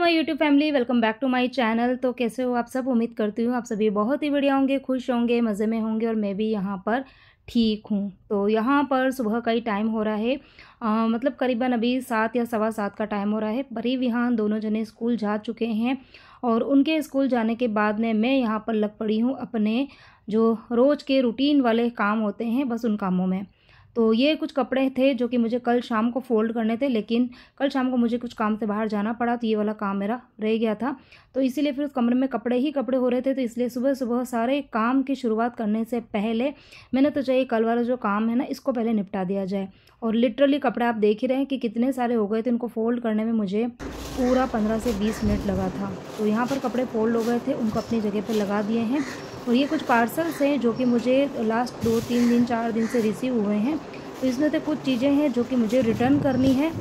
My YouTube family, welcome back to my channel. तो कैसे हो आप सब? उम्मीद करती हूँ आप सभी बहुत ही बढ़िया होंगे, खुश होंगे, मज़े में होंगे और मैं भी यहाँ पर ठीक हूँ। तो यहाँ पर सुबह का ही टाइम हो रहा है, मतलब करीबन अभी 7 या सवा 7 का टाइम हो रहा है। परी विहान दोनों जने स्कूल जा चुके हैं और उनके स्कूल जाने के बाद में मैं यहाँ पर लग पड़ी हूँ अपने जो रोज़ के रूटीन वाले काम होते हैं, बस उन कामों में। तो ये कुछ कपड़े थे जो कि मुझे कल शाम को फ़ोल्ड करने थे, लेकिन कल शाम को मुझे कुछ काम से बाहर जाना पड़ा, तो ये वाला काम मेरा रह गया था। तो इसीलिए फिर उस कमरे में कपड़े ही कपड़े हो रहे थे, तो इसलिए सुबह सुबह सारे काम की शुरुआत करने से पहले मैंने तो चाहिए कल वाला जो काम है ना, इसको पहले निपटा दिया जाए। और लिटरली कपड़े आप देख ही रहे हैं कि कितने सारे हो गए थे। इनको फ़ोल्ड करने में मुझे पूरा 15 से 20 मिनट लगा था। तो यहाँ पर कपड़े फ़ोल्ड हो गए थे, उनको अपनी जगह पर लगा दिए हैं। और ये कुछ पार्सल्स हैं जो कि मुझे लास्ट 2-3 दिन 4 दिन से रिसीव हुए हैं। तो इसमें से कुछ चीज़ें हैं जो कि मुझे रिटर्न करनी है।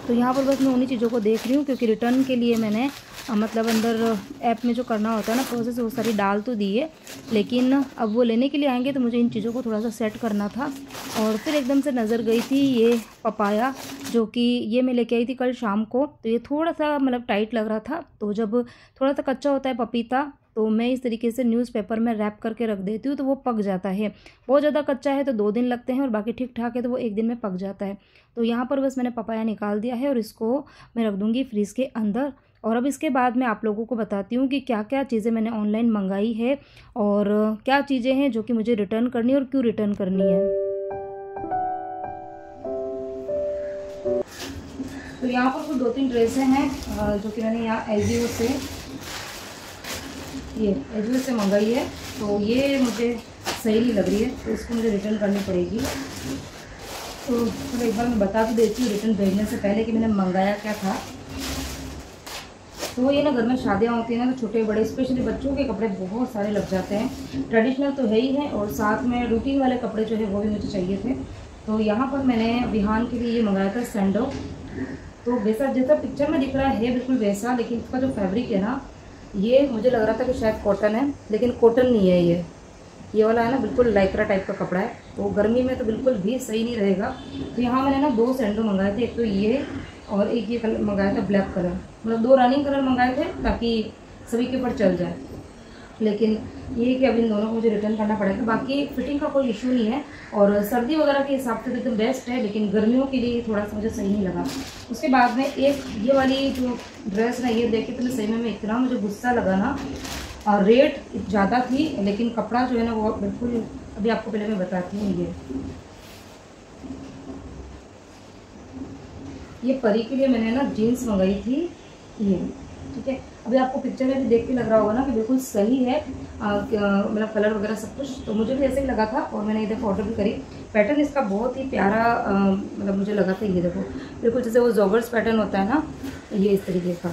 तो यहाँ पर बस मैं उन्हीं चीज़ों को देख रही हूँ, क्योंकि रिटर्न के लिए मैंने मतलब अंदर ऐप में जो करना होता है ना प्रोसेस, वो सारी डाल तो दी है, लेकिन अब वो लेने के लिए आएंगे तो मुझे इन चीज़ों को थोड़ा सा सेट करना था। और फिर एकदम से नज़र गई थी ये पपाया, जो कि ये मैं लेके आई थी कल शाम को। तो ये थोड़ा सा मतलब टाइट लग रहा था, तो जब थोड़ा सा कच्चा होता है पपीता तो मैं इस तरीके से न्यूज़पेपर में रैप करके रख देती हूँ, तो वो पक जाता है। बहुत ज़्यादा कच्चा है तो 2 दिन लगते हैं और बाकी ठीक ठाक है तो वो 1 दिन में पक जाता है। तो यहाँ पर बस मैंने पपाया निकाल दिया है और इसको मैं रख दूँगी फ्रीज़ के अंदर। और अब इसके बाद मैं आप लोगों को बताती हूँ कि क्या क्या चीज़ें मैंने ऑनलाइन मंगाई है और क्या चीज़ें हैं जो कि मुझे रिटर्न करनी है और क्यों रिटर्न करनी है। तो यहाँ पर कुछ 2-3 ड्रेसें हैं जो कि मैंने यहाँ एलजीओ से मंगाई है। तो ये मुझे सही नहीं लग रही है, तो इसको मुझे रिटर्न करनी पड़ेगी। तो एक बार मैं बता भी देती हूँ रिटर्न भेजने से पहले कि मैंने मंगाया क्या था। तो ये ना घर में शादियाँ होती हैं ना, तो छोटे बड़े स्पेशली बच्चों के कपड़े बहुत सारे लग जाते हैं। ट्रेडिशनल तो है ही है और साथ में रूटीन वाले कपड़े जो है वो भी मुझे चाहिए थे। तो यहाँ पर मैंने विहान के लिए ये मंगाया था सैंडो। तो वैसा जैसा पिक्चर में दिख रहा है बिल्कुल वैसा, लेकिन इसका जो फैब्रिक है ना, ये मुझे लग रहा था कि शायद कॉटन है, लेकिन कॉटन नहीं है। ये वाला है ना बिल्कुल लाइक्रा टाइप का कपड़ा है, तो गर्मी में तो बिल्कुल भी सही नहीं रहेगा। तो यहाँ मैंने ना 2 सैंडो मंगाए थे, एक तो ये और एक ये कलर मंगाया था ब्लैक कलर। मतलब 2 रनिंग कलर मंगाए थे ताकि सभी के ऊपर चल जाए, लेकिन ये कि अब इन दोनों को मुझे रिटर्न करना पड़ेगा। बाकी फिटिंग का कोई इशू नहीं है और सर्दी वगैरह के हिसाब से तो एकदम बेस्ट है, लेकिन गर्मियों के लिए थोड़ा सा मुझे सही नहीं लगा। उसके बाद में एक ये वाली जो ड्रेस ना, ये देख के तो सही में इतना मुझे गुस्सा लगा ना। और रेट ज़्यादा थी लेकिन कपड़ा जो है ना वो बिल्कुल, अभी आपको पहले मैं बताती हूँ। ये परी के लिए मैंने ना जीन्स मंगाई थी ये, ठीक है। अभी आपको पिक्चर में भी देख के लग रहा होगा ना कि बिल्कुल सही है, मतलब कलर वगैरह सब कुछ, तो मुझे भी ऐसे ही लगा था और मैंने ये देखो ऑर्डर भी करी। पैटर्न इसका बहुत ही प्यारा मतलब मुझे लगा था। ये देखो बिल्कुल जैसे वो जॉगर्स पैटर्न होता है ना, ये इस तरीके का।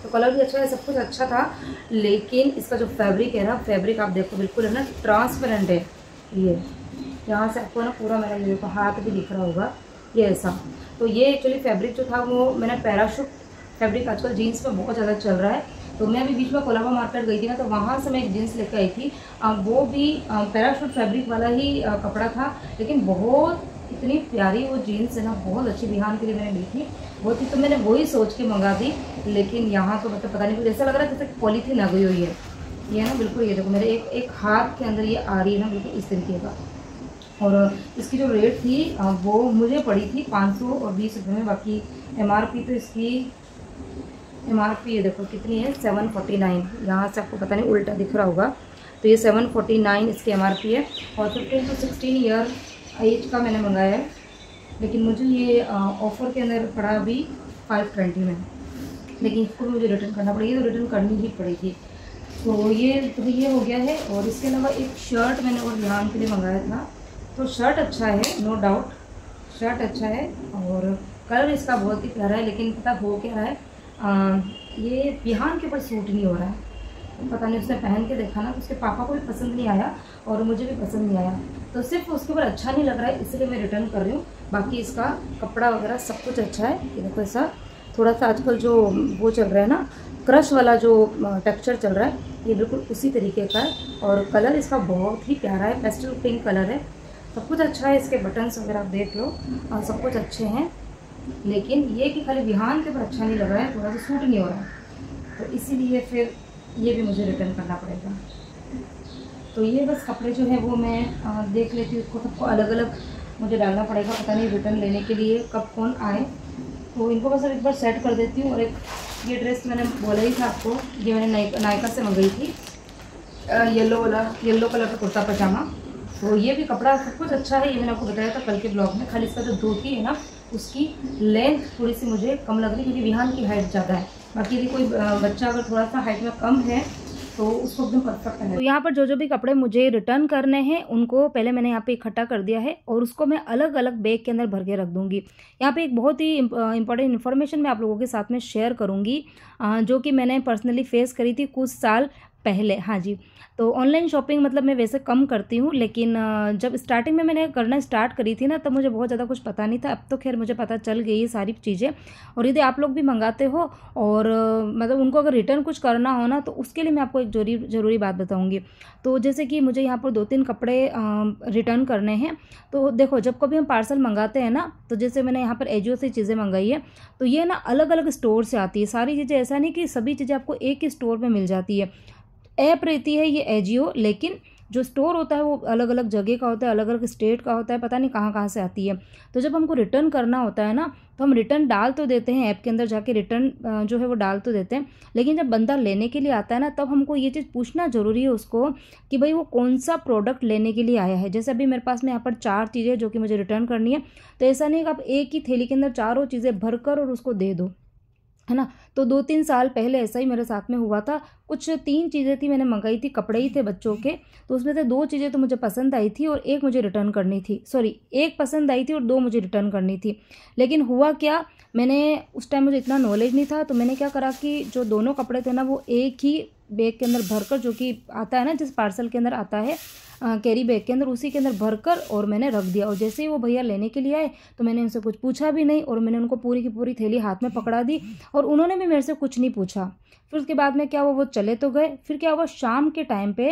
तो कलर भी अच्छा है, सब कुछ अच्छा था, लेकिन इसका जो फैब्रिक है ना, फैब्रिक आप देखो बिल्कुल है ना ट्रांसपेरेंट है। ये यहाँ से आपको ना पूरा मेरा ये देखो हाथ भी दिख रहा होगा, ये ऐसा। तो ये एक्चुअली फैब्रिक जो था वो मैंने पैराशूट फैब्रिक आजकल जीन्स में बहुत ज़्यादा चल रहा है। तो मैं अभी बीच में कोलाबा मार्केट गई थी ना, तो वहाँ से मैं एक जीन्स लेकर आई थी। वो भी पैराशूट फैब्रिक वाला ही कपड़ा था, लेकिन बहुत इतनी प्यारी वो जीन्स है ना, बहुत अच्छी विहान के लिए मैंने ली थी बहुत ही। तो मैंने वही सोच के मंगा दी, लेकिन यहाँ तो मतलब पता नहीं कुछ ऐसा लग रहा है जैसे पॉलीथीन आ गई हुई है। ये ना बिल्कुल ये देखो मेरे एक हाथ के अंदर ये आ रही है ना, बिल्कुल इस तरीके का। और इसकी जो रेट थी वो मुझे पड़ी थी 520 रुपये में। बाकी MRP तो इसकी MRP ये देखो कितनी है, 749। यहाँ से आपको पता नहीं उल्टा दिख रहा होगा, तो ये 749 इसकी MRP है। और 15 to 16 ईयर एज का मैंने मंगाया है, लेकिन मुझे ये ऑफ़र के अंदर पड़ा अभी 520 में, लेकिन इसको मुझे रिटर्न करना पड़ेगी, तो रिटर्न करनी ही पड़ेगी। तो ये हो गया है। और इसके अलावा एक शर्ट मैंने और विहान के लिए मंगाया था। तो शर्ट अच्छा है, नो डाउट शर्ट अच्छा है और कलर इसका बहुत ही प्यारा है, लेकिन पता हो क्या रहा है, ये विहान के ऊपर सूट नहीं हो रहा है। पता नहीं, उसने पहन के देखा ना, तो उसके पापा को भी पसंद नहीं आया और मुझे भी पसंद नहीं आया, तो सिर्फ उसके ऊपर अच्छा नहीं लग रहा है, इसलिए मैं रिटर्न कर रही हूँ। बाकी इसका कपड़ा वगैरह सब कुछ अच्छा है। ये देखो ऐसा थोड़ा सा आजकल जो वो चल रहा है ना, क्रश वाला जो टेक्सचर चल रहा है, ये बिल्कुल उसी तरीके का है। और कलर इसका बहुत ही प्यारा है, पेस्टल पिंक कलर है। सब कुछ अच्छा है, इसके बटन्स वगैरह आप देख लो और सब कुछ अच्छे हैं। लेकिन ये कि खाली विहान के ऊपर अच्छा नहीं लग रहा है, थोड़ा सा सूट नहीं हो रहा है, तो इसीलिए फिर ये भी मुझे रिटर्न करना पड़ेगा। तो ये बस कपड़े जो है वो मैं देख लेती हूँ, उसको सबको अलग अलग मुझे डालना पड़ेगा, पता नहीं रिटर्न लेने के लिए कब कौन आए। तो इनको बस अब एक बार सेट कर देती हूँ। और एक ये ड्रेस मैंने बोला ही था आपको, ये मैंने नायका से मंगाई थी, येलो कलर का कुर्ता पजामा। तो ये भी कपड़ा सब कुछ अच्छा है, ये मैंने आपको बताया था कल के ब्लॉग में। खाली इसका जो धोती है ना, उसकी लेंथ थोड़ी सी मुझे कम लग रही, क्योंकि विहान की हाइट ज़्यादा है। बाकी यदि कोई बच्चा अगर थोड़ा सा हाइट में कम है तो उसको एकदम परफेक्ट है। तो यहाँ पर जो भी कपड़े मुझे रिटर्न करने हैं उनको पहले मैंने यहाँ पे इकट्ठा कर दिया है, और उसको मैं अलग अलग बैग के अंदर भर के रख दूँगी। यहाँ पे एक बहुत ही इंपॉर्टेंट इन्फॉर्मेशन मैं आप लोगों के साथ में शेयर करूँगी, जो कि मैंने पर्सनली फेस करी थी कुछ साल पहले। हाँ जी, तो ऑनलाइन शॉपिंग मतलब मैं वैसे कम करती हूँ, लेकिन जब स्टार्टिंग में मैंने करना स्टार्ट करी थी ना, तब मुझे बहुत ज़्यादा कुछ पता नहीं था। अब तो खैर मुझे पता चल गई ये सारी चीज़ें। और यदि आप लोग भी मंगाते हो और मतलब उनको अगर रिटर्न कुछ करना हो ना, तो उसके लिए मैं आपको एक ज़रूरी बात बताऊँगी। तो जैसे कि मुझे यहाँ पर 2-3 कपड़े रिटर्न करने हैं। तो देखो, जब कभी हम पार्सल मंगाते हैं ना, तो जैसे मैंने यहाँ पर एजियो से चीज़ें मंगाई है, तो ये ना अलग अलग स्टोर से आती है सारी चीज़ें। ऐसा नहीं कि सभी चीज़ें आपको एक ही स्टोर में मिल जाती है। ऐप रहती है ये एजियो, लेकिन जो स्टोर होता है वो अलग अलग जगह का होता है, अलग अलग स्टेट का होता है, पता नहीं कहाँ कहाँ से आती है। तो जब हमको रिटर्न करना होता है ना, तो हम रिटर्न डाल तो देते हैं, ऐप के अंदर जाके रिटर्न जो है वो डाल तो देते हैं, लेकिन जब बंदा लेने के लिए आता है ना, तब हमको ये चीज़ पूछना ज़रूरी है उसको कि भाई वो कौन सा प्रोडक्ट लेने के लिए आया है। जैसे अभी मेरे पास में यहाँ पर 4 चीज़ें जो कि मुझे रिटर्न करनी है, तो ऐसा नहीं कि आप एक ही थैली के अंदर चारों चीज़ें भरकर और उसको दे दो, है ना। तो 2-3 साल पहले ऐसा ही मेरे साथ में हुआ था। कुछ 3 चीज़ें थी मैंने मंगाई थी, कपड़े ही थे बच्चों के। तो उसमें से 2 चीज़ें तो मुझे पसंद आई थी और एक मुझे रिटर्न करनी थी। सॉरी, एक पसंद आई थी और 2 मुझे रिटर्न करनी थी। लेकिन हुआ क्या, मैंने उस टाइम मुझे इतना नॉलेज नहीं था, तो मैंने क्या करा कि जो दोनों कपड़े थे ना, वो एक ही बैग के अंदर भरकर, जो कि आता है ना जिस पार्सल के अंदर आता है कैरी बैग के अंदर, उसी के अंदर भरकर और मैंने रख दिया। और जैसे ही वो भैया लेने के लिए आए, तो मैंने उनसे कुछ पूछा भी नहीं, और मैंने उनको पूरी की पूरी थैली हाथ में पकड़ा दी, और उन्होंने भी मेरे से कुछ नहीं पूछा। फिर उसके बाद में क्या हुआ, वो चले तो गए। फिर क्या हुआ, शाम के टाइम पे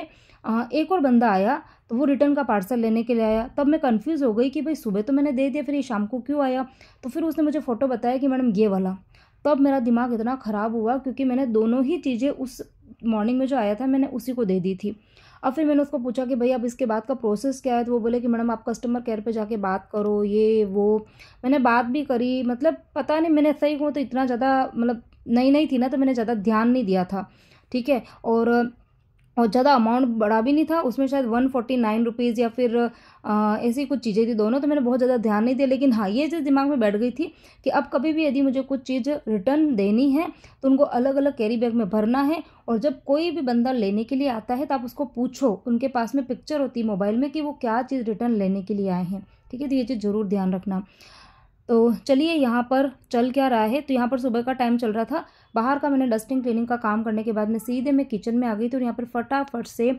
एक और बंदा आया, तो वो रिटर्न का पार्सल लेने के लिए आया। तब मैं कंफ्यूज हो गई कि भाई सुबह तो मैंने दे दिया, फिर ये शाम को क्यों आया। तो फिर उसने मुझे फ़ोटो बताया कि मैडम ये वाला। तब मेरा दिमाग इतना ख़राब हुआ, क्योंकि मैंने दोनों ही चीज़ें उस मॉर्निंग में जो आया था मैंने उसी को दे दी थी। अब फिर मैंने उसको पूछा कि भैया अब इसके बाद का प्रोसेस क्या है, तो वो बोले कि मैडम आप कस्टमर केयर पे जाके बात करो, ये वो। मैंने बात भी करी, मतलब पता नहीं, मैंने सही कहूँ तो इतना ज़्यादा मतलब नई थी ना, तो मैंने ज़्यादा ध्यान नहीं दिया था, ठीक है। और ज़्यादा अमाउंट बड़ा भी नहीं था उसमें, शायद 149 रुपीज़ या फिर ऐसी कुछ चीज़ें थी दोनों, तो मैंने बहुत ज़्यादा ध्यान नहीं दिया। लेकिन हाँ, ये चीज़ दिमाग में बैठ गई थी कि अब कभी भी यदि मुझे कुछ चीज़ रिटर्न देनी है, तो उनको अलग अलग कैरी बैग में भरना है। और जब कोई भी बंदा लेने के लिए आता है, तो आप उसको पूछो, उनके पास में पिक्चर होती है मोबाइल में कि वो क्या चीज़ रिटर्न लेने के लिए आए हैं, ठीक है। तो ये चीज़ ज़रूर ध्यान रखना। तो चलिए, यहाँ पर चल क्या रहा है, तो यहाँ पर सुबह का टाइम चल रहा था। बाहर का मैंने डस्टिंग क्लीनिंग का काम करने के बाद में सीधे मैं किचन में आ गई, तो यहाँ पर फटाफट से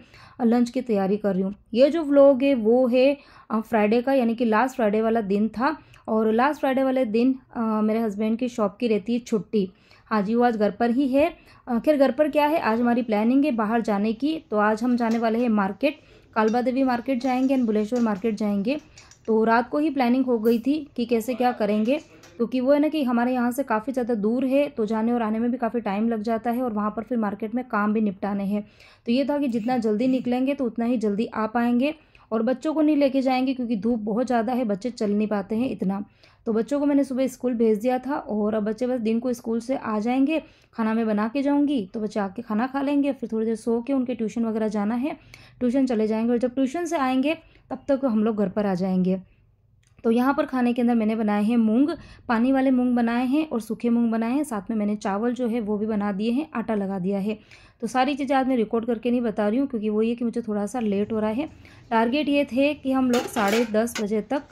लंच की तैयारी कर रही हूँ। ये जो व्लॉग है वो है फ्राइडे का, यानी कि लास्ट फ्राइडे वाला दिन था। और लास्ट फ्राइडे वाले दिन मेरे हस्बैंड की शॉप की रहती है छुट्टी। हाँ जी, वो आज घर पर ही है। खैर घर पर क्या है, आज हमारी प्लानिंग है बाहर जाने की। तो आज हम जाने वाले हैं मार्केट, कालबा देवी मार्केट जाएंगे एंड बुलेश्वर मार्केट जाएंगे। तो रात को ही प्लानिंग हो गई थी कि कैसे क्या करेंगे, क्योंकि वो है ना कि हमारे यहाँ से काफ़ी ज़्यादा दूर है, तो जाने और आने में भी काफ़ी टाइम लग जाता है, और वहाँ पर फिर मार्केट में काम भी निपटाने हैं। तो ये था कि जितना जल्दी निकलेंगे तो उतना ही जल्दी आ पाएंगे। और बच्चों को नहीं लेके जाएंगे क्योंकि धूप बहुत ज़्यादा है, बच्चे चल नहीं पाते हैं इतना। तो बच्चों को मैंने सुबह स्कूल भेज दिया था, और अब बच्चे बस दिन को स्कूल से आ जाएंगे, खाना मैं बना के जाऊँगी, तो बच्चे आके खाना खा लेंगे, फिर थोड़ी देर सो के उनके ट्यूशन वगैरह जाना है, ट्यूशन चले जाएंगे। और जब ट्यूशन से आएंगे तब तक हम लोग घर पर आ जाएंगे। तो यहाँ पर खाने के अंदर मैंने बनाए हैं मूंग, पानी वाले मूंग बनाए हैं और सूखे मूंग बनाए हैं। साथ में मैंने चावल जो है वो भी बना दिए हैं, आटा लगा दिया है। तो सारी चीज़ें आज मैं रिकॉर्ड करके नहीं बता रही हूँ, क्योंकि वो ये कि मुझे थोड़ा सा लेट हो रहा है। टारगेट ये थे कि हम लोग 10:30 बजे तक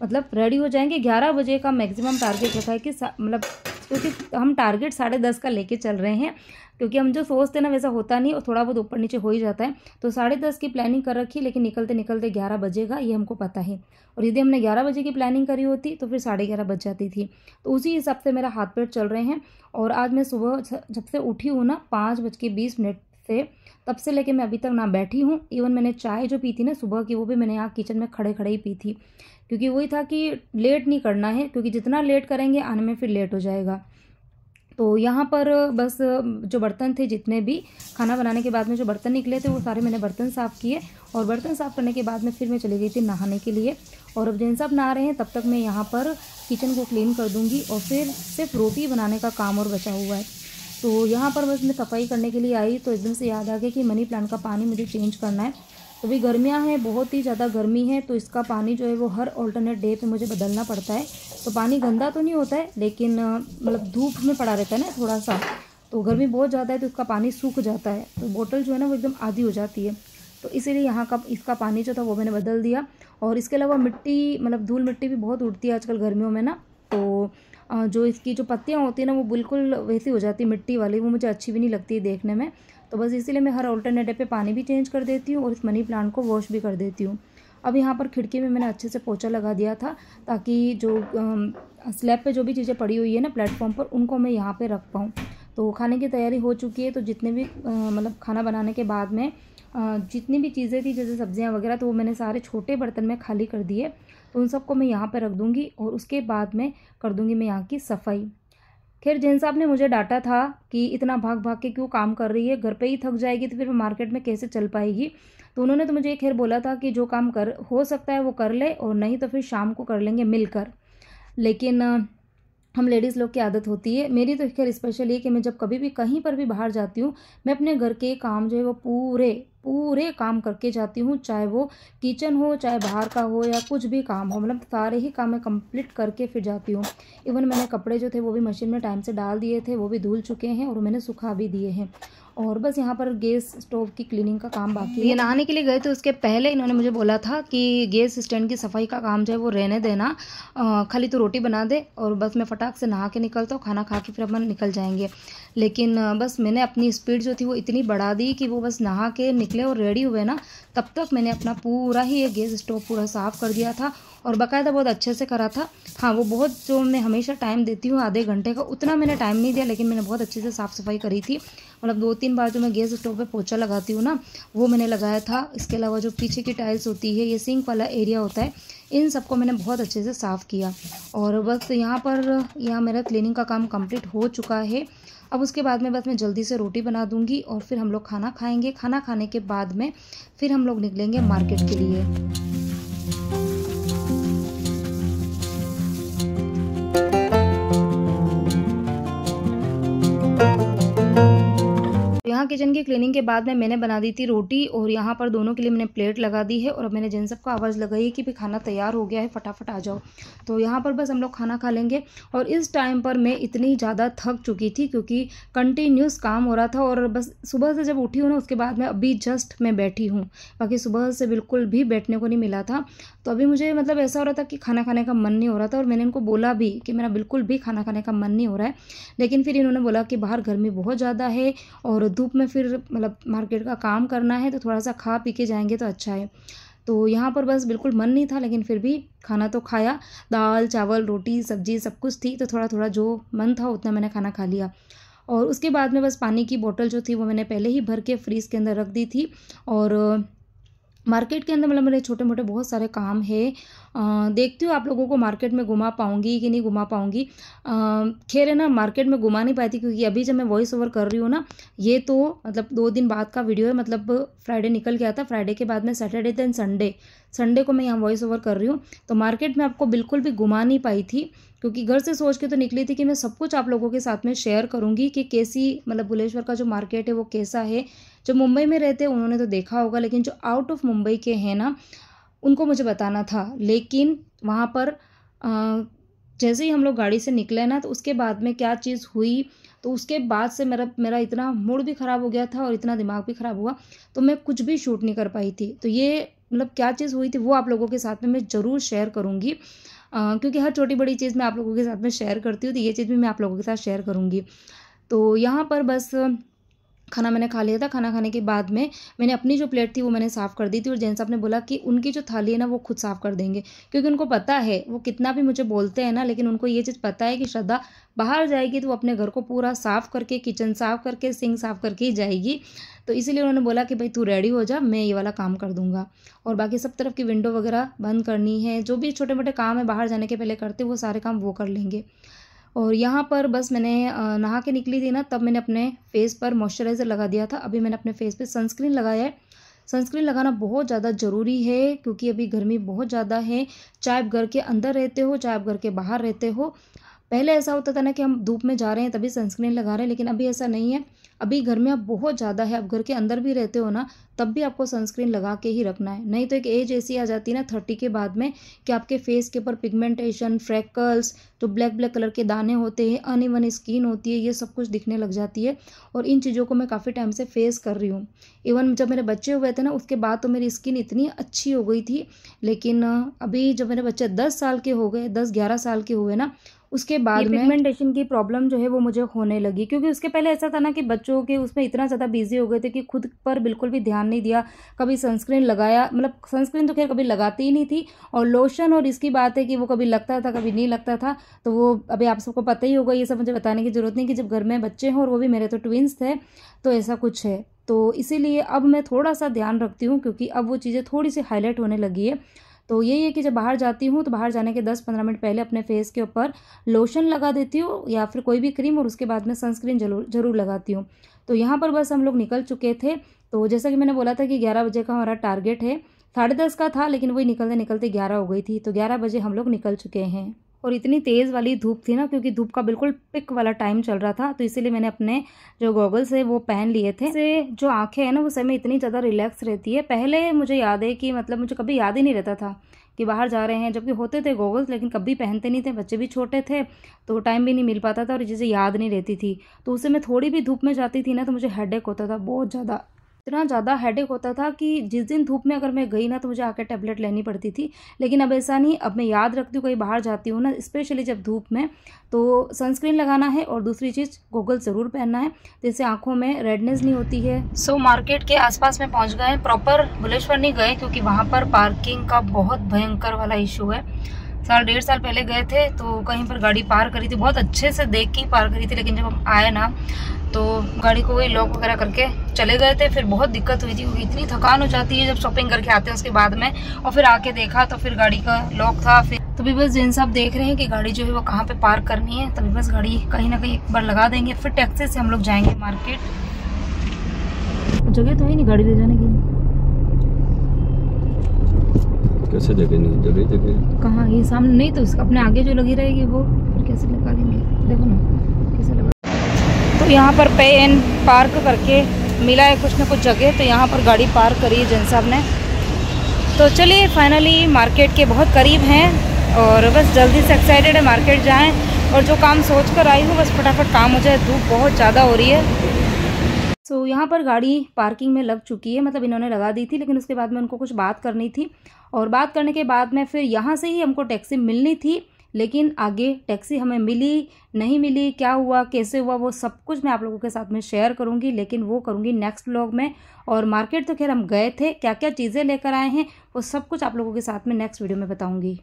मतलब रेडी हो जाएंगे। 11 बजे का मैक्सिमम टारगेट रखा है कि मतलब, क्योंकि हम टारगेट 10:30 का लेके चल रहे हैं, क्योंकि हम जो सोचते हैं ना वैसा होता नहीं, और थोड़ा बहुत ऊपर नीचे हो ही जाता है। तो 10:30 की प्लानिंग कर रखी, लेकिन निकलते निकलते 11 बजेगा, ये हमको पता है। और यदि हमने 11 बजे की प्लानिंग करी होती तो फिर 11:30 बज जाती थी। तो उसी हिसाब से मेरा हाथ पैर चल रहे हैं। और आज मैं सुबह जब से उठी हूँ ना, 5:20 से, तब से लेके मैं अभी तक ना बैठी हूँ। इवन मैंने चाय जो पी थी ना सुबह की, वो भी मैंने यहाँ किचन में खड़े खड़े ही पी थी, क्योंकि वही था कि लेट नहीं करना है, क्योंकि जितना लेट करेंगे आने में फिर लेट हो जाएगा। तो यहाँ पर बस जो बर्तन थे, जितने भी खाना बनाने के बाद में जो बर्तन निकले थे, वो सारे मैंने बर्तन साफ़ किए। और बर्तन साफ़ करने के बाद में फिर मैं चली गई थी नहाने के लिए। और अब जिन सब नहा रहे हैं तब तक मैं यहाँ पर किचन को क्लीन कर दूँगी, और फिर सिर्फ रोटी बनाने का काम और बचा हुआ है। तो यहाँ पर बस मैं सफाई करने के लिए आई, तो एकदम से याद आ गया कि मनी प्लांट का पानी मुझे चेंज करना है। तो अभी गर्मियाँ हैं, बहुत ही ज़्यादा गर्मी है, तो इसका पानी जो है वो हर ऑल्टरनेट डे पे मुझे बदलना पड़ता है। तो पानी गंदा तो नहीं होता है, लेकिन मतलब धूप में पड़ा रहता है ना थोड़ा सा, तो गर्मी बहुत ज़्यादा है तो इसका पानी सूख जाता है, तो बोतल जो है ना वो एकदम आधी हो जाती है। तो इसीलिए यहाँ का इसका पानी जो था वो मैंने बदल दिया। और इसके अलावा मिट्टी, मतलब धूल मिट्टी भी बहुत उड़ती है आजकल गर्मियों में ना, तो जो इसकी जो पत्तियाँ होती हैं ना वो बिल्कुल वैसी हो जाती है मिट्टी वाली, वो मुझे अच्छी भी नहीं लगती है देखने में। तो बस इसीलिए मैं हर ऑल्टरनेट डे पे पानी भी चेंज कर देती हूँ और इस मनी प्लांट को वॉश भी कर देती हूँ। अब यहाँ पर खिड़की में मैंने अच्छे से पोछा लगा दिया था, ताकि जो स्लैब पे जो भी चीज़ें पड़ी हुई है ना प्लेटफॉर्म पर, उनको मैं यहाँ पे रख पाऊँ। तो खाने की तैयारी हो चुकी है, तो जितने भी मतलब खाना बनाने के बाद में जितनी भी चीज़ें थी, जैसे सब्जियाँ वगैरह, तो वो मैंने सारे छोटे बर्तन में खाली कर दिए। तो उन सबको मैं यहाँ पर रख दूँगी और उसके बाद में कर दूँगी मैं यहाँ की सफाई। खैर जिन साहब ने मुझे डांटा था कि इतना भाग भाग के क्यों काम कर रही है, घर पे ही थक जाएगी तो फिर मार्केट में कैसे चल पाएगी। तो उन्होंने तो मुझे खैर बोला था कि जो काम कर हो सकता है वो कर ले, और नहीं तो फिर शाम को कर लेंगे मिलकर। लेकिन हम लेडीज़ लोग की आदत होती है, मेरी तो खैर स्पेशल ये कि मैं जब कभी भी कहीं पर भी बाहर जाती हूँ, मैं अपने घर के काम जो है वो पूरे काम करके जाती हूँ, चाहे वो किचन हो, चाहे बाहर का हो, या कुछ भी काम हो, मतलब सारे ही काम मैं कंप्लीट करके फिर जाती हूँ। इवन मैंने कपड़े जो थे वो भी मशीन में टाइम से डाल दिए थे, वो भी धुल चुके हैं और मैंने सुखा भी दिए हैं। और बस यहाँ पर गैस स्टोव की क्लीनिंग का काम बाकी है। ये नहाने के लिए गए थे, उसके पहले इन्होंने मुझे बोला था कि गैस स्टैंड की सफाई का काम जो है वो रहने देना, खाली तो रोटी बना दे और बस मैं फटाक से नहा के निकलता हूँ, खाना खा के फिर अपन निकल जाएंगे। लेकिन बस मैंने अपनी स्पीड जो थी वो इतनी बढ़ा दी कि वो बस नहा के निकले और रेडी हुए ना, तब तक मैंने अपना पूरा ही ये गैस स्टोव पूरा साफ़ कर दिया था, और बाकायदा बहुत अच्छे से करा था। हाँ, वो बहुत जो मैं हमेशा टाइम देती हूँ आधे घंटे का, उतना मैंने टाइम नहीं दिया, लेकिन मैंने बहुत अच्छे से साफ़ सफाई करी थी। मतलब 2-3 बार जो मैं गैस स्टोव पे पोछा लगाती हूँ ना, वो मैंने लगाया था। इसके अलावा जो पीछे की टाइल्स होती है, ये सिंक वाला एरिया होता है, इन सबको मैंने बहुत अच्छे से साफ़ किया। और बस यहाँ मेरा क्लीनिंग का काम कंप्लीट हो चुका है। अब उसके बाद में बस मैं जल्दी से रोटी बना दूंगी और फिर हम लोग खाना खाएंगे। खाना खाने के बाद में फिर हम लोग निकलेंगे मार्केट के लिए। यहाँ किचन की क्लीनिंग के बाद में मैंने बना दी थी रोटी, और यहाँ पर दोनों के लिए मैंने प्लेट लगा दी है। और अब मैंने जिन सबको आवाज़ लगाई है कि भाई खाना तैयार हो गया है, फटाफट आ जाओ। तो यहाँ पर बस हम लोग खाना खा लेंगे। और इस टाइम पर मैं इतनी ज़्यादा थक चुकी थी, क्योंकि कंटिन्यूस काम हो रहा था, और बस सुबह से जब उठी हूँ ना, उसके बाद में अभी जस्ट मैं बैठी हूँ, बाकी सुबह से बिल्कुल भी बैठने को नहीं मिला था। तो अभी मुझे मतलब ऐसा हो रहा था कि खाना खाने का मन नहीं हो रहा था, और मैंने इनको बोला भी कि मेरा बिल्कुल भी खाना खाने का मन नहीं हो रहा है। लेकिन फिर इन्होंने बोला कि बाहर गर्मी बहुत ज़्यादा है और धूप में फिर मतलब मार्केट का काम करना है, तो थोड़ा सा खा पी के जाएंगे तो अच्छा है। तो यहाँ पर बस बिल्कुल मन नहीं था, लेकिन फिर भी खाना तो खाया। दाल चावल रोटी सब्जी सब कुछ थी, तो थोड़ा थोड़ा जो मन था उतना मैंने खाना खा लिया। और उसके बाद में बस पानी की बोतल जो थी वो मैंने पहले ही भर के फ्रीज़ के अंदर रख दी थी। और मार्केट के अंदर मतलब मेरे छोटे मोटे बहुत सारे काम है। देखती हूँ आप लोगों को मार्केट में घुमा पाऊँगी कि नहीं घुमा पाऊँगी। खैर है ना, मार्केट में घुमा नहीं पाई थी, क्योंकि अभी जब मैं वॉइस ओवर कर रही हूँ ना, ये तो मतलब 2 दिन बाद का वीडियो है। मतलब फ्राइडे निकल गया था, फ्राइडे के बाद में सैटरडे देन संडे को मैं यहाँ वॉइस ओवर कर रही हूँ। तो मार्केट में आपको बिल्कुल भी घुमा नहीं पाई थी, क्योंकि घर से सोच के तो निकली थी कि मैं सब कुछ आप लोगों के साथ में शेयर करूँगी कि कैसी मतलब भुवनेश्वर का जो मार्केट है वो कैसा है। जो मुंबई में रहते हैं उन्होंने तो देखा होगा, लेकिन जो आउट ऑफ मुंबई के हैं ना, उनको मुझे बताना था। लेकिन वहाँ पर जैसे ही हम लोग गाड़ी से निकले ना, तो उसके बाद में क्या चीज़ हुई, तो उसके बाद से मेरा इतना मूड भी ख़राब हो गया था और इतना दिमाग भी ख़राब हुआ, तो मैं कुछ भी शूट नहीं कर पाई थी। तो ये मतलब क्या चीज़ हुई थी वो आप लोगों के साथ में मैं ज़रूर शेयर करूँगी, क्योंकि हर छोटी बड़ी चीज़ मैं आप लोगों के साथ में शेयर करती हूँ, तो ये चीज़ भी मैं आप लोगों के साथ शेयर करूँगी। तो यहाँ पर बस खाना मैंने खा लिया था। खाना खाने के बाद में मैंने अपनी जो प्लेट थी वो मैंने साफ़ कर दी थी और जेंट्स साहब ने बोला कि उनकी जो थाली है ना वो खुद साफ़ कर देंगे, क्योंकि उनको पता है, वो कितना भी मुझे बोलते हैं ना, लेकिन उनको ये चीज़ पता है कि श्रद्धा बाहर जाएगी तो वो अपने घर को पूरा साफ़ करके, किचन साफ़ करके, सिंक साफ़ करके ही जाएगी। तो इसीलिए उन्होंने बोला कि भाई तू रेडी हो जा, मैं ये वाला काम कर दूंगा। और बाकी सब तरफ की विंडो वगैरह बंद करनी है, जो भी छोटे मोटे काम है बाहर जाने के पहले करते वो सारे काम वो कर लेंगे। और यहाँ पर बस मैंने नहा के निकली थी ना, तब मैंने अपने फेस पर मॉइस्चराइज़र लगा दिया था। अभी मैंने अपने फेस पे सनस्क्रीन लगाया है। सनस्क्रीन लगाना बहुत ज़्यादा ज़रूरी है, क्योंकि अभी गर्मी बहुत ज़्यादा है। चाहे आप घर के अंदर रहते हो, चाहे आप घर के बाहर रहते हो। पहले ऐसा होता था ना कि हम धूप में जा रहे हैं तभी सनस्क्रीन लगा रहे हैं, लेकिन अभी ऐसा नहीं है। अभी गर्मियाँ बहुत ज़्यादा है, आप घर के अंदर भी रहते हो ना, तब भी आपको सनस्क्रीन लगा के ही रखना है। नहीं तो एक एज ऐसी आ जाती है ना 30 के बाद में कि आपके फेस के ऊपर पिगमेंटेशन, फ्रैकल्स, जो ब्लैक ब्लैक कलर के दाने होते हैं, अनइवन स्किन होती है, ये सब कुछ दिखने लग जाती है। और इन चीज़ों को मैं काफ़ी टाइम से फेस कर रही हूँ। इवन जब मेरे बच्चे हुए थे ना, उसके बाद तो मेरी स्किन इतनी अच्छी हो गई थी, लेकिन अभी जब मेरे बच्चे 10 साल के हो गए, 10-11 साल के हुए ना, उसके बाद में पिगमेंटेशन की प्रॉब्लम जो है वो मुझे होने लगी। क्योंकि उसके पहले ऐसा था ना कि बच्चों के उसमें इतना ज़्यादा बिजी हो गए थे कि खुद पर बिल्कुल भी ध्यान नहीं दिया। कभी सनस्क्रीन लगाया, मतलब सनस्क्रीन तो खैर कभी लगाती ही नहीं थी, और लोशन और इसकी बात है कि वो कभी लगता था कभी नहीं लगता था। तो वो अभी आप सबको पता ही होगा, ये सब मुझे बताने की ज़रूरत नहीं कि जब घर में बच्चे हों, और वो भी मेरे तो ट्विंस थे, तो ऐसा कुछ है। तो इसीलिए अब मैं थोड़ा सा ध्यान रखती हूँ, क्योंकि अब वो चीज़ें थोड़ी सी हाईलाइट होने लगी है। तो यही है कि जब बाहर जाती हूँ तो बाहर जाने के 10-15 मिनट पहले अपने फेस के ऊपर लोशन लगा देती हूँ या फिर कोई भी क्रीम, और उसके बाद में सनस्क्रीन ज़रूर लगाती हूँ। तो यहाँ पर बस हम लोग निकल चुके थे। तो जैसा कि मैंने बोला था कि 11 बजे का हमारा टारगेट है, 10:30 का था, लेकिन वही निकलते निकलते 11 हो गई थी। तो 11 बजे हम लोग निकल चुके हैं। और इतनी तेज़ वाली धूप थी ना, क्योंकि धूप का बिल्कुल पिक वाला टाइम चल रहा था, तो इसीलिए मैंने अपने जो गॉगल्स है वो पहन लिए थे। इससे जो आंखें हैं ना वो समय इतनी ज़्यादा रिलैक्स रहती है। पहले मुझे याद है कि मतलब मुझे कभी याद ही नहीं रहता था कि बाहर जा रहे हैं, जबकि होते थे गॉगल्स, लेकिन कभी पहनते नहीं थे। बच्चे भी छोटे थे तो टाइम भी नहीं मिल पाता था और ये चीज़ें याद नहीं रहती थी। तो उससे मैं थोड़ी भी धूप में जाती थी ना तो मुझे हेडेक होता था बहुत ज़्यादा। इतना ज़्यादा हेडेक होता था कि जिस दिन धूप में अगर मैं गई ना तो मुझे आके टैबलेट लेनी पड़ती थी। लेकिन अब ऐसा नहीं, अब मैं याद रखती हूँ, कहीं बाहर जाती हूँ ना, स्पेशली जब धूप में, तो सनस्क्रीन लगाना है और दूसरी चीज़ गॉगल्स ज़रूर पहनना है, जिससे आंखों में रेडनेस नहीं होती है। सो मार्केट के आसपास में पहुँच गए। प्रॉपर बुलेश्वर नहीं गए क्योंकि वहाँ पर पार्किंग का बहुत भयंकर वाला इशू है। 1.5 साल पहले गए थे तो कहीं पर गाड़ी पार करी थी, बहुत अच्छे से देख के पार करी थी, लेकिन जब हम आए ना तो गाड़ी को वही लॉक वगैरह करके चले गए थे। फिर बहुत दिक्कत हुई थी क्योंकि इतनी थकान हो जाती है जब शॉपिंग करके आते हैं उसके बाद में, और फिर आके देखा तो फिर गाड़ी का लॉक था। फिर तो भी बस जिन सब देख रहे हैं कि गाड़ी जो है वो कहाँ पे पार्क करनी है, तभी बस गाड़ी कहीं ना कहीं एक बार लगा देंगे, फिर टैक्सी से हम लोग जाएंगे मार्केट। जगह तो है नहीं गाड़ी ले जाने की। कैसे जगह नहीं? जगह कहाँ, ये सामने नहीं तो अपने आगे जो लगी रहेगी वो फिर कैसे लगा लेंगे, देखो ना कैसे लगा। तो यहाँ पर पे एंड पार्क करके मिला है कुछ ना कुछ जगह, तो यहाँ पर गाड़ी पार्क करी है जन साहब ने। तो चलिए फाइनली मार्केट के बहुत करीब हैं और बस जल्दी से एक्साइटेड है मार्केट जाएं, और जो काम सोच कर आई हूँ बस फटाफट काम हो जाए, धूप बहुत ज़्यादा हो रही है। सो यहाँ पर गाड़ी पार्किंग में लग चुकी है, मतलब इन्होंने लगा दी थी, लेकिन उसके बाद में उनको कुछ बात करनी थी, और बात करने के बाद में फिर यहाँ से ही हमको टैक्सी मिलनी थी, लेकिन आगे टैक्सी हमें मिली नहीं मिली, क्या हुआ कैसे हुआ, वो सब कुछ मैं आप लोगों के साथ में शेयर करूँगी, लेकिन वो करूँगी नेक्स्ट व्लॉग में। और मार्केट तो खैर हम गए थे, क्या क्या चीज़ें लेकर आए हैं वो सब कुछ आप लोगों के साथ में नेक्स्ट वीडियो में बताऊँगी।